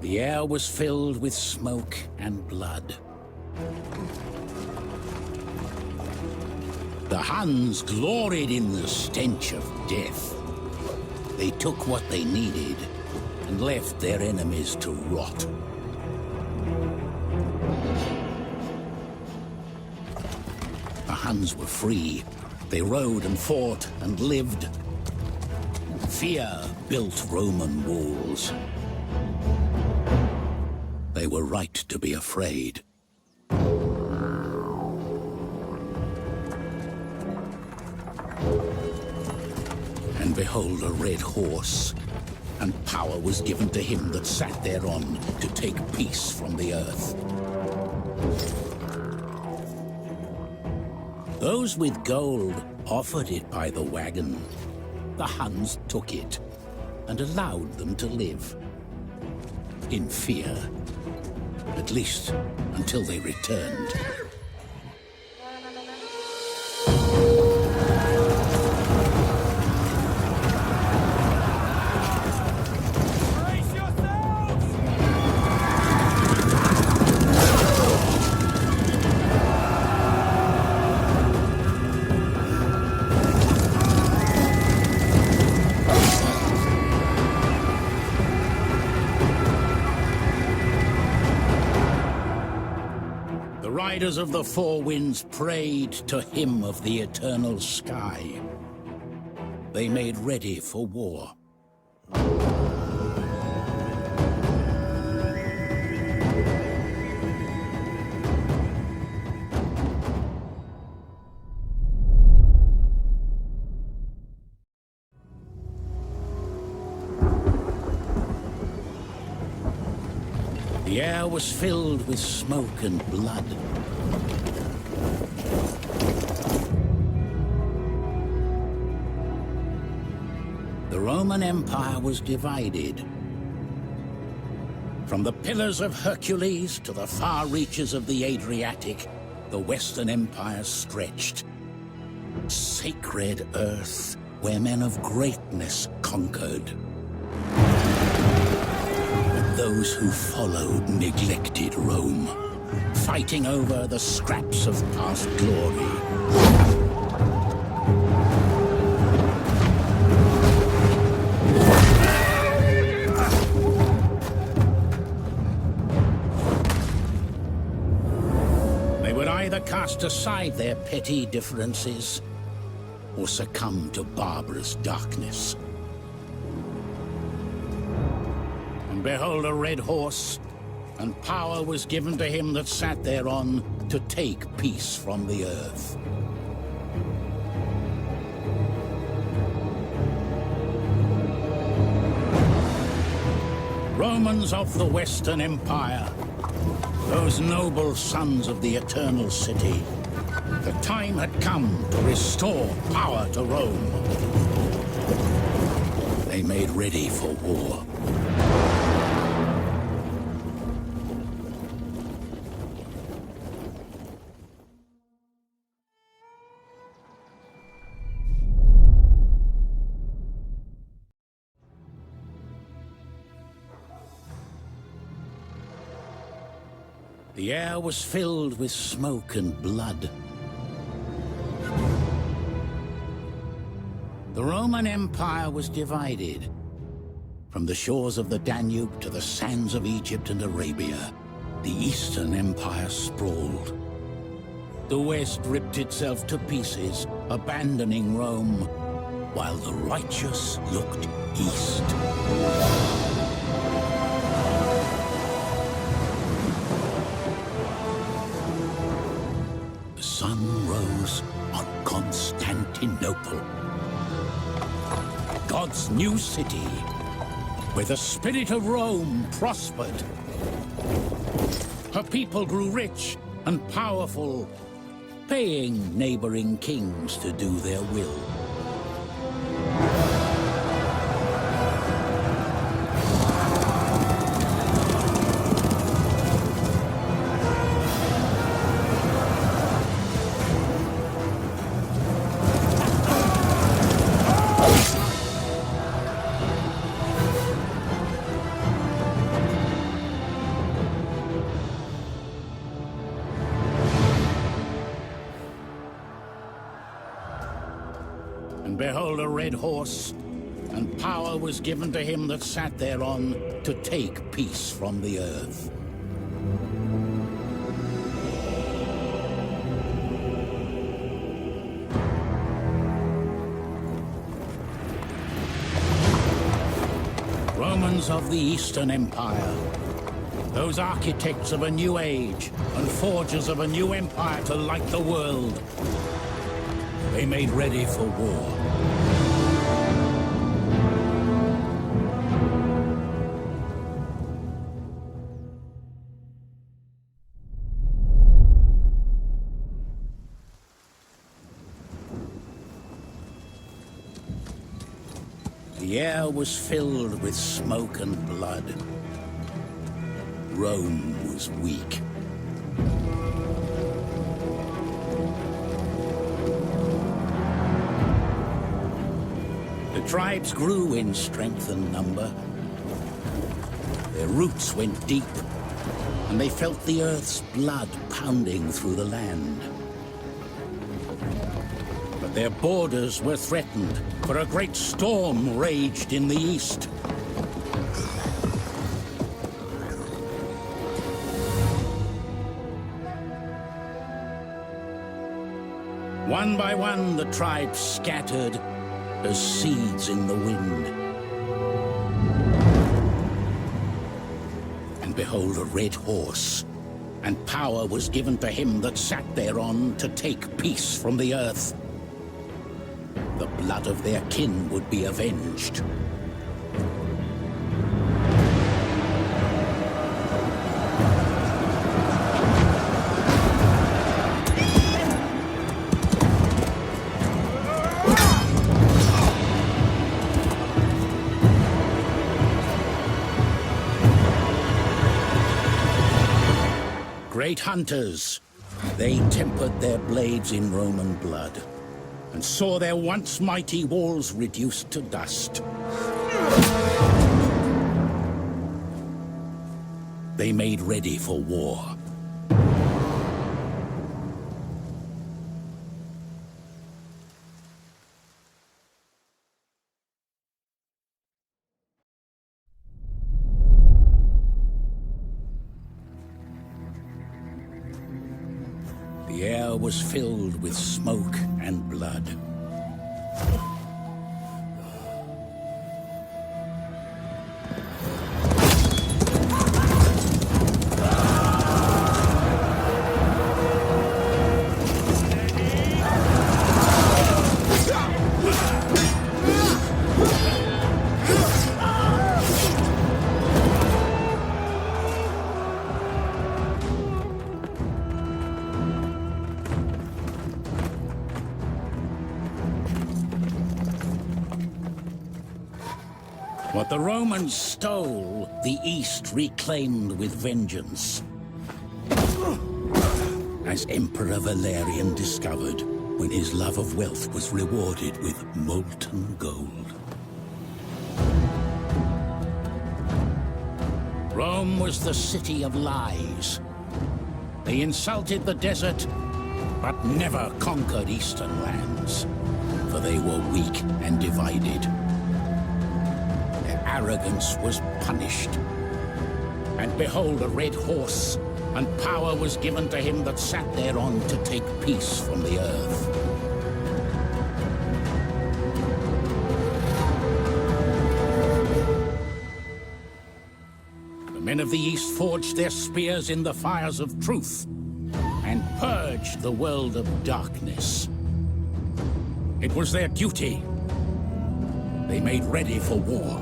The air was filled with smoke and blood. The Huns gloried in the stench of death. They took what they needed and left their enemies to rot. The Huns were free. They rode and fought and lived. Fear built Roman walls. They were right to be afraid. And behold, a red horse, and power was given to him that sat thereon to take peace from the earth. Those with gold offered it by the wagon. The Huns took it and allowed them to live. In fear, at least until they returned. Riders of the Four Winds prayed to him of the eternal sky. They made ready for war. The air was filled with smoke and blood. The Roman Empire was divided. From the Pillars of Hercules to the far reaches of the Adriatic, the Western Empire stretched. Sacred earth where men of greatness conquered. Those who followed neglected Rome, fighting over the scraps of past glory. They would either cast aside their petty differences or succumb to barbarous darkness. Behold, a red horse, and power was given to him that sat thereon to take peace from the earth. Romans of the Western Empire, those noble sons of the Eternal City, the time had come to restore power to Rome. They made ready for war. The air was filled with smoke and blood. The Roman Empire was divided. From the shores of the Danube to the sands of Egypt and Arabia, the Eastern Empire sprawled. The West ripped itself to pieces, abandoning Rome, while the righteous looked east. The sun rose on Constantinople, God's new city, where the spirit of Rome prospered. Her people grew rich and powerful, paying neighboring kings to do their will. behold a red horse, and power was given to him that sat thereon to take peace from the earth. Romans of the Eastern Empire, those architects of a new age and forgers of a new empire to light the world, they made ready for war. The air was filled with smoke and blood. Rome was weak. The tribes grew in strength and number. Their roots went deep, and they felt the earth's blood pounding through the land. But their borders were threatened, for a great storm raged in the east. One by one, the tribes scattered as seeds in the wind. And behold, a red horse, and power was given to him that sat thereon to take peace from the earth. The blood of their kin would be avenged. Great hunters, they tempered their blades in Roman blood, and saw their once mighty walls reduced to dust. They made ready for war. The air was filled with smoke and blood. What the Romans stole, the East reclaimed with vengeance. As Emperor Valerian discovered, when his love of wealth was rewarded with molten gold. Rome was the city of lies. They insulted the desert, but never conquered eastern lands, for they were weak and divided. Arrogance was punished. And behold, a red horse, and power was given to him that sat thereon to take peace from the earth. The men of the East forged their spears in the fires of truth, and purged the world of darkness. It was their duty. They made ready for war.